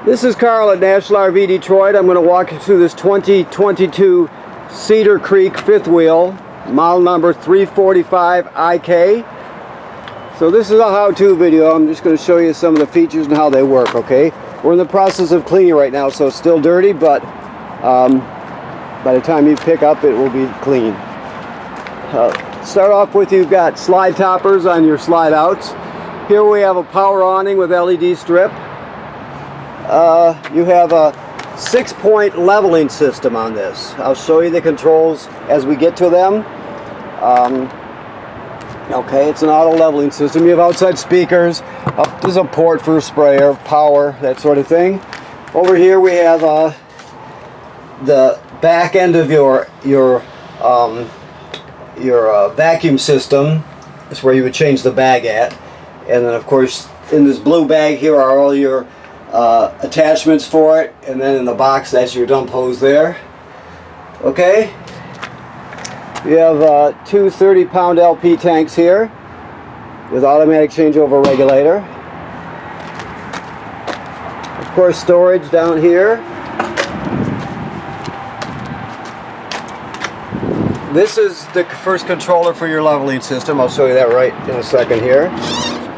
This is Carl at National RV Detroit. I'm going to walk you through this 2022 Cedar Creek fifth wheel, model number 345 IK. So this is a how-to video. I'm just going to show you some of the features and how they work, okay? We're in the process of cleaning right now, so it's still dirty, but by the time you pick up, it will be clean. Start off with, you've got slide toppers on your slide outs. Here we have a power awning with LED strip. You have a 6-point leveling system on this. I'll show you the controls as we get to them. Okay, it's an auto leveling system. You have outside speakers. There's a port for a sprayer, power, that sort of thing. Over here we have the back end of your vacuum system. That's where you would change the bag at. And then of course in this blue bag here are all your attachments for it, and then in the box that's your dump hose there. Okay, you have two 30-pound LP tanks here with automatic changeover regulator. Of course, storage down here. This is the first controller for your leveling system. I'll show you that right in a second here.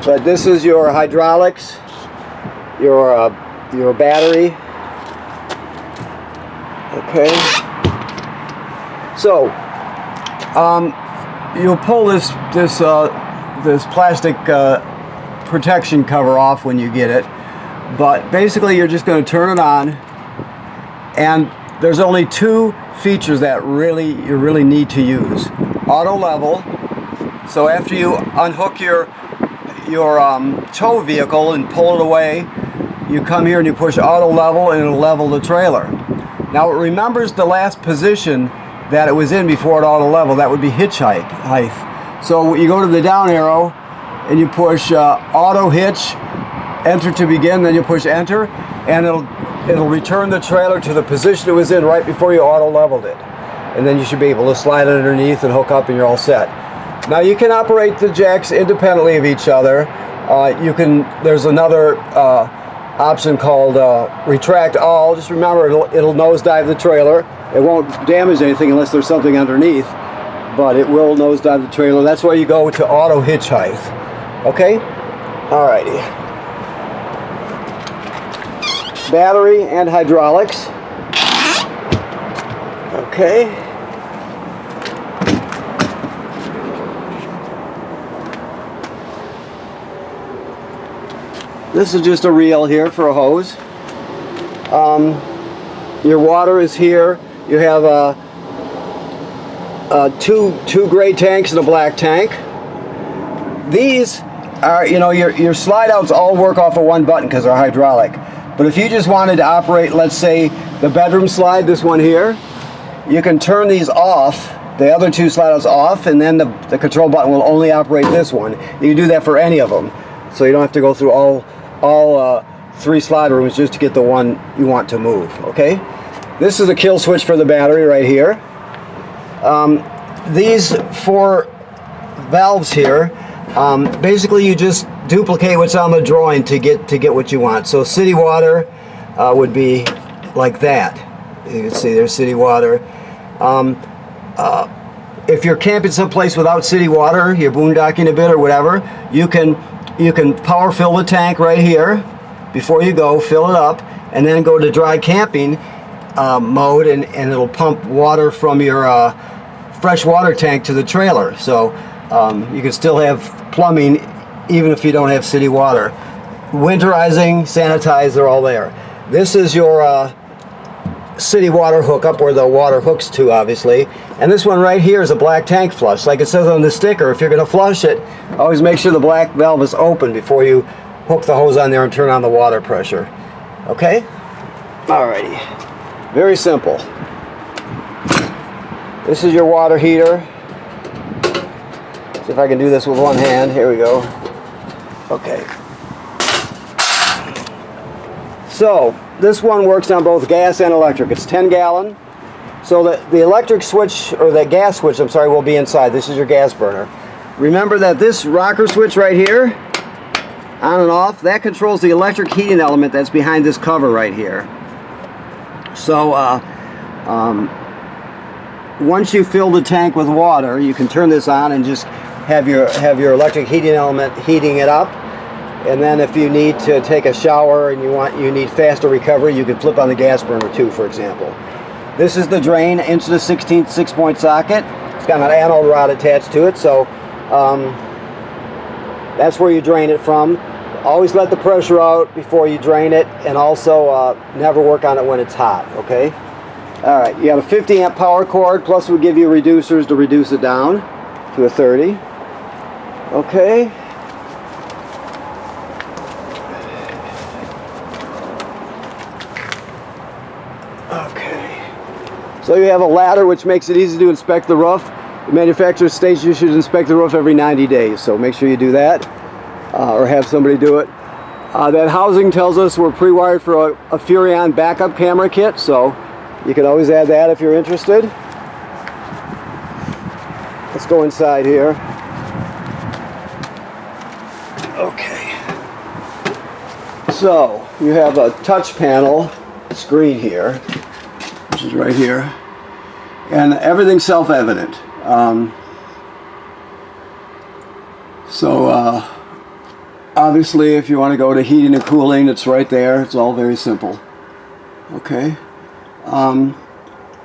But this is your hydraulics, your battery. Okay. So you'll pull this plastic protection cover off when you get it, but basically you're just going to turn it on, and there's only two features that you really need to use. Auto level. So after you unhook your tow vehicle and pull it away, you come here and you push auto level and it'll level the trailer. Now it remembers the last position that it was in before it auto level. That would be hitch height. So you go to the down arrow and you push auto hitch, enter to begin, then you push enter, and it'll return the trailer to the position it was in right before you auto leveled it. And then you should be able to slide it underneath and hook up and you're all set. Now you can operate the jacks independently of each other. There's another option called retract all. Just remember, it'll nosedive the trailer. It won't damage anything unless there's something underneath, but it will nosedive the trailer. That's why you go to auto hitch height. Okay? Alrighty. Battery and hydraulics. Okay. This is just a reel here for a hose. Your water is here. You have two gray tanks and a black tank. These are, your slide outs all work off of one button because they're hydraulic. But if you just wanted to operate, let's say, the bedroom slide, this one here, you can turn these off, the other two slide outs off, and then the control button will only operate this one. You can do that for any of them. So you don't have to go through all three slide rooms just to get the one you want to move. Okay, this is a kill switch for the battery right here. These four valves here, basically you just duplicate what's on the drawing to get what you want. So city water would be like that. You can see there's city water. If you're camping someplace without city water, you're boondocking a bit or whatever, you can power fill the tank right here before you go, fill it up, and then go to dry camping mode, and it'll pump water from your fresh water tank to the trailer. So you can still have plumbing even if you don't have city water. Winterizing, sanitize, they're all there. This is your city water hookup, where the water hooks to, obviously. And this one right here is a black tank flush. Like it says on the sticker, if you're going to flush it, always make sure the black valve is open before you hook the hose on there and turn on the water pressure. Okay? Alrighty. Very simple. This is your water heater. See if I can do this with one hand. Here we go. Okay. So this one works on both gas and electric. It's 10 gallon. So the electric switch, or the gas switch, I'm sorry, will be inside. This is your gas burner. Remember that this rocker switch right here on and off, that controls the electric heating element that's behind this cover right here. So once you fill the tank with water, you can turn this on and just have your electric heating element heating it up. And then if you need to take a shower and you need faster recovery, you can flip on the gas burner too, for example. This is the drain into the 16th 6-point socket. It's got an anode rod attached to it, so that's where you drain it from. Always let the pressure out before you drain it, and also never work on it when it's hot, okay? Alright, you have a 50 amp power cord, plus we give you reducers to reduce it down to a 30. Okay. So you have a ladder, which makes it easy to inspect the roof. The manufacturer states you should inspect the roof every 90 days, so make sure you do that, or have somebody do it. That housing tells us we're pre-wired for a Furrion backup camera kit, so you can always add that if you're interested. Let's go inside here. Okay. So you have a touch panel screen here, which is right here, and everything's self-evident. Obviously, if you want to go to heating and cooling, it's right there. It's all very simple. Okay.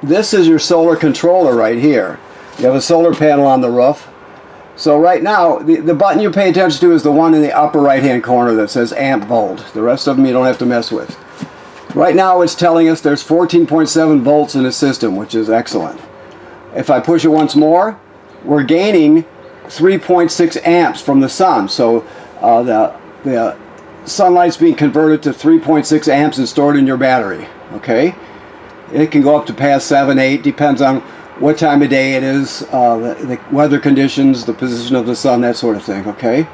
This is your solar controller right here. You have a solar panel on the roof. So right now, the button you pay attention to is the one in the upper right-hand corner that says amp volt. The rest of them you don't have to mess with. Right now it's telling us there's 14.7 volts in the system, which is excellent. If I push it once more, we're gaining 3.6 amps from the sun. So the sunlight's being converted to 3.6 amps and stored in your battery. Okay? It can go up to past 7, 8, depends on what time of day it is, the weather conditions, the position of the sun, that sort of thing. Okay?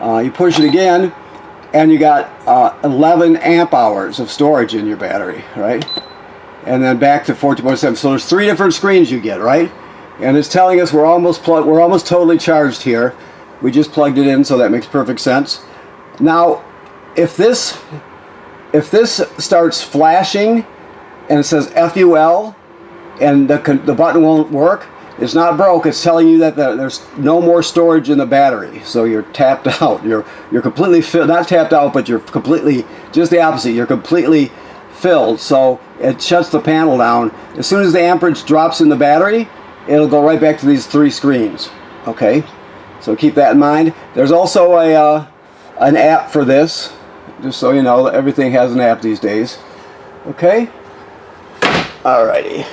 You push it again, and you got 11 amp hours of storage in your battery, right? And then back to 14.7. So there's 3 different screens you get, right? And it's telling us we're almost totally charged here. We just plugged it in, so that makes perfect sense. Now, if this starts flashing and it says FUL and the button won't work, it's not broke. It's telling you that there's no more storage in the battery, so you're tapped out. You're completely filled, not tapped out, but you're completely, just the opposite. You're completely filled, so it shuts the panel down. As soon as the amperage drops in the battery, it'll go right back to these 3 screens. Okay, so keep that in mind. There's also an app for this, just so you know. Everything has an app these days. Okay, alrighty.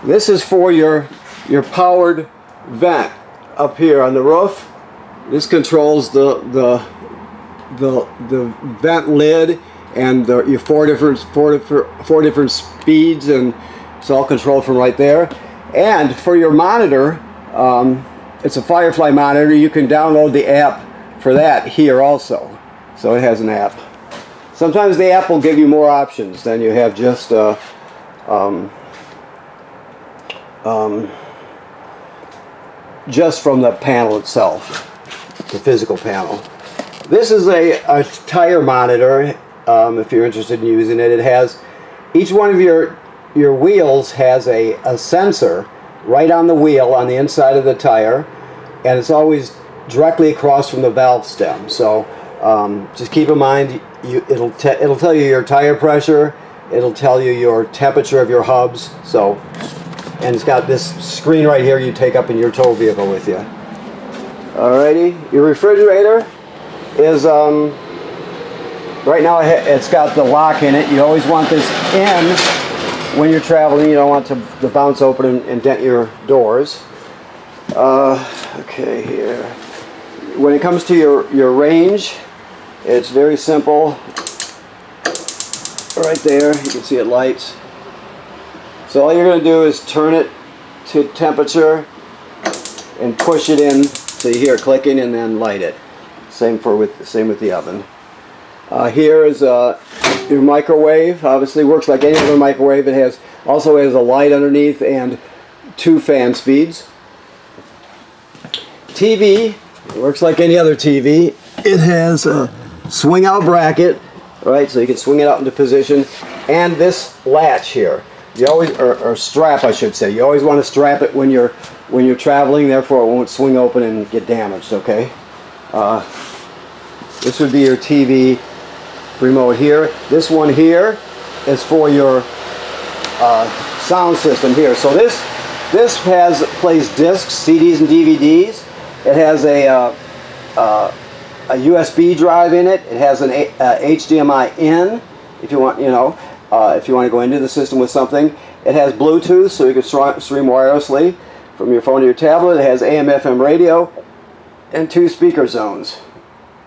This is for your powered vent up here on the roof. This controls the vent lid and your four different speeds, and it's all controlled from right there. And for your monitor, it's a Firefly monitor. You can download the app for that here also. So it has an app. Sometimes the app will give you more options than you have just from the panel itself, the physical panel. This is a tire monitor. If you're interested in using it, it has, each one of your wheels has a sensor right on the wheel on the inside of the tire, and it's always directly across from the valve stem. So just keep in mind, it'll tell you your tire pressure, it'll tell you your temperature of your hubs. So, and it's got this screen right here you take up in your tow vehicle with you. Alrighty, your refrigerator is right now it's got the lock in it. You always want this in when you're traveling. You don't want to bounce open and dent your doors. Okay, here. When it comes to your range, it's very simple. Right there, you can see it lights. So all you're going to do is turn it to temperature and push it in so you hear it clicking, and then light it. Same with the oven. Here is your microwave. Obviously works like any other microwave. It also has a light underneath and 2 fan speeds. TV works like any other TV. it has a swing out bracket, right? So you can swing it out into position, and this latch here. You always, or strap, I should say. You always want to strap it when you're traveling. Therefore, it won't swing open and get damaged. Okay. This would be your TV remote here. This one here is for your sound system here. So this plays discs, CDs, and DVDs. It has a USB drive in it. It has an HDMI in, if you want, if you want to go into the system with something. It has Bluetooth, so you can stream wirelessly from your phone to your tablet. It has AM/FM radio and 2 speaker zones.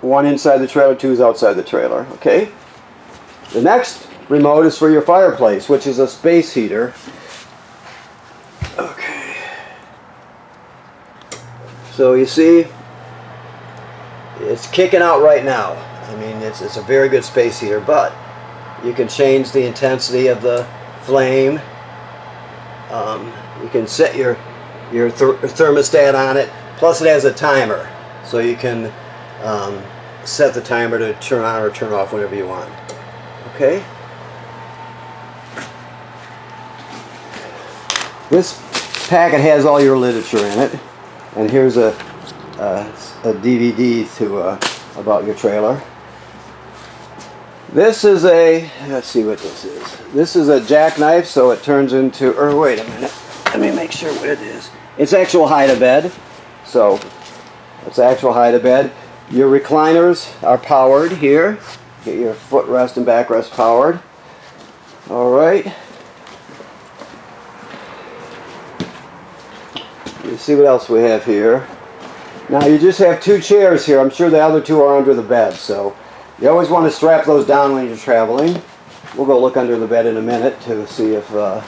1 inside the trailer, 2 is outside the trailer. Okay. The next remote is for your fireplace, which is a space heater. Okay. So you see, it's kicking out right now. I mean, it's a very good space heater, but you can change the intensity of the flame. You can set your thermostat on it. Plus, it has a timer, so you can set the timer to turn on or turn off whenever you want. Okay. This packet has all your literature in it, and here's a DVD about your trailer. This is let's see what this is. This is a jackknife, so it turns into, or wait a minute, let me make sure what it is. It's actual hide-a-bed, so it's actual hide-a-bed. Your recliners are powered here. Get your footrest and backrest powered. All right. Let's see what else we have here. Now you just have 2 chairs here. I'm sure the other 2 are under the bed, so you always want to strap those down when you're traveling. We'll go look under the bed in a minute to see if they're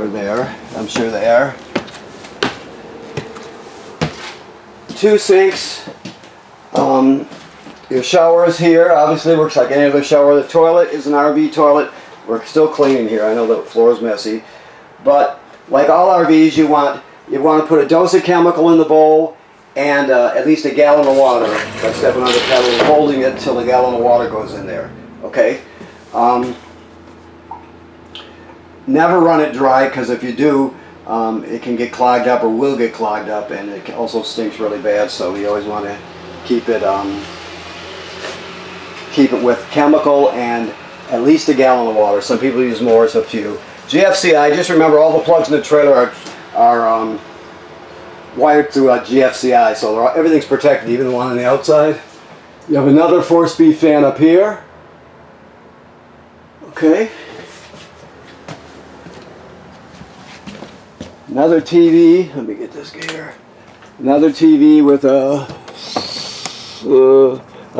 there. I'm sure they are. 2 sinks. Your shower is here. Obviously works like any other shower. The toilet is an RV toilet. We're still cleaning here. I know the floor is messy, but like all RVs, you want to put a dose of chemical in the bowl and at least a gallon of water by stepping on the pedal and holding it till a gallon of water goes in there. Okay. Never run it dry, because if you do, it can get clogged up or will get clogged up, and it also stinks really bad. So you always want to keep it with chemical and at least a gallon of water. Some people use more. It's up to you. GFCI. Just remember, all the plugs in the trailer are wired through a GFCI, so everything's protected, even the one on the outside. You have another 4-speed fan up here. Okay. Another TV. Let me get this here. Another TV with a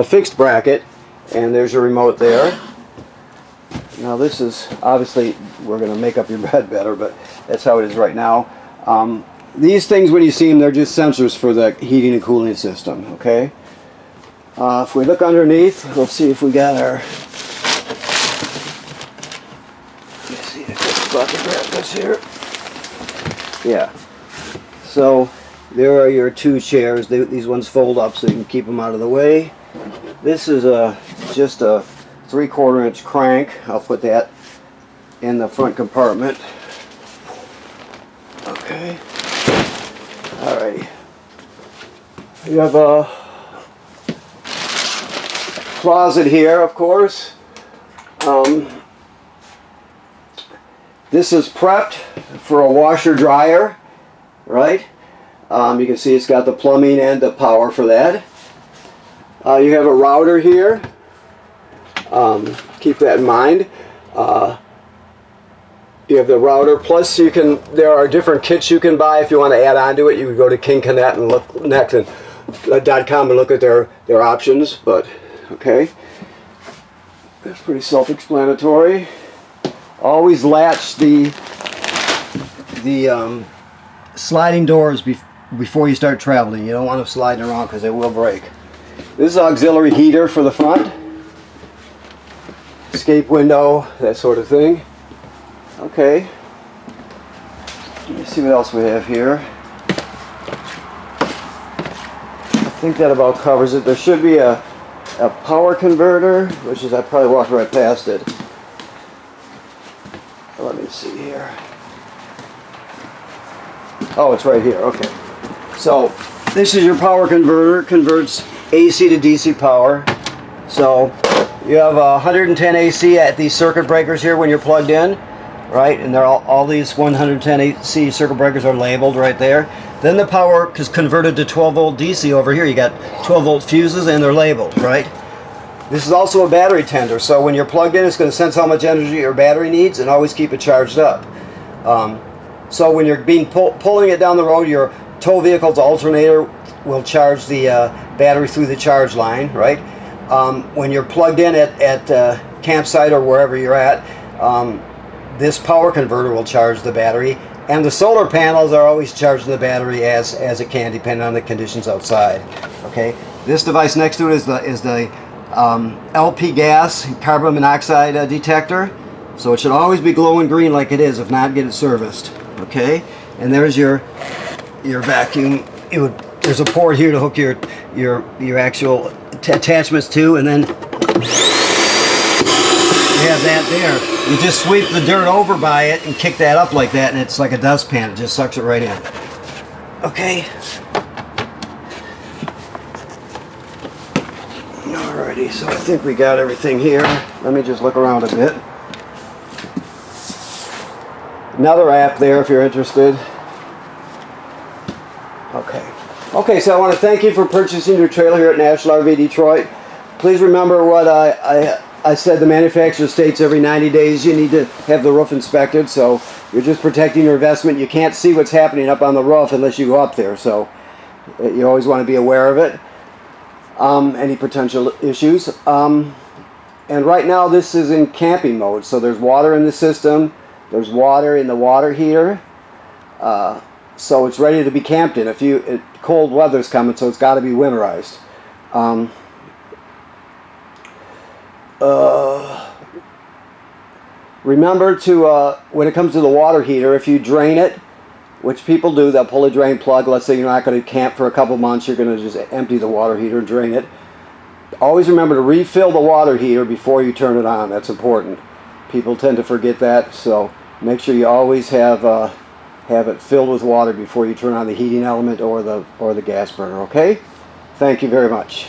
fixed bracket, and there's your remote there. Now this is, obviously, we're going to make up your bed better, but that's how it is right now. These things, when you see them, they're just sensors for the heating and cooling system, okay? If we look underneath, we'll see if we got our... Let's see if I can grab this here. Yeah. So, there are your 2 chairs. These ones fold up so you can keep them out of the way. This is just a 3/4 inch crank. I'll put that in the front compartment. Okay. Alrighty. You have a closet here, of course. This is prepped for a washer dryer, right? You can see it's got the plumbing and the power for that. You have a router here. Keep that in mind. You have the router, plus there are different kits you can buy if you want to add on to it. You can go to KingConnect and look next and .com and look at their options. But okay, that's pretty self-explanatory. Always latch the sliding doors before you start traveling. You don't want them sliding around because they will break. This is an auxiliary heater for the front. Escape window, that sort of thing. Okay. Let me see what else we have here. I think that about covers it. There should be a power converter, which is, I probably walked right past it. Let me see here. Oh, it's right here. Okay. So this is your power converter. It converts AC to DC power. So you have 110 AC at these circuit breakers here when you're plugged in, right? And they're all these 110 AC circuit breakers are labeled right there. Then the power is converted to 12 volt DC over here. You got 12 volt fuses and they're labeled, right? This is also a battery tender. So when you're plugged in, it's going to sense how much energy your battery needs and always keep it charged up. So when you're pulling it down the road, your tow vehicle's alternator will charge the battery through the charge line, right? When you're plugged in at campsite or wherever you're at, this power converter will charge the battery, and the solar panels are always charging the battery as it can, depending on the conditions outside. Okay, this device next to it is the LP gas, carbon monoxide detector. So it should always be glowing green like it is. If not, get it serviced. Okay, and there's your vacuum. There's a port here to hook your actual attachments to, and then you have that there. You just sweep the dirt over by it and kick that up like that, and it's like a dustpan. It just sucks it right in. Okay. Alrighty, so I think we got everything here. Let me just look around a bit. Another app there if you're interested. Okay, so I want to thank you for purchasing your trailer here at National RV Detroit. Please remember what I said. The manufacturer states every 90 days you need to have the roof inspected, so you're just protecting your investment. You can't see what's happening up on the roof unless you go up there, so you always want to be aware of it. Any potential issues. And right now this is in camping mode, so there's water in the system. There's water in the water heater, so it's ready to be camped in. Cold weather's coming, so it's got to be winterized. Remember to, when it comes to the water heater, if you drain it, which people do, they'll pull a drain plug. Let's say you're not going to camp for a couple months, you're going to just empty the water heater and drain it. Always remember to refill the water heater before you turn it on. That's important. People tend to forget that, so make sure you always have it filled with water before you turn on the heating element or the gas burner. Okay? Thank you very much.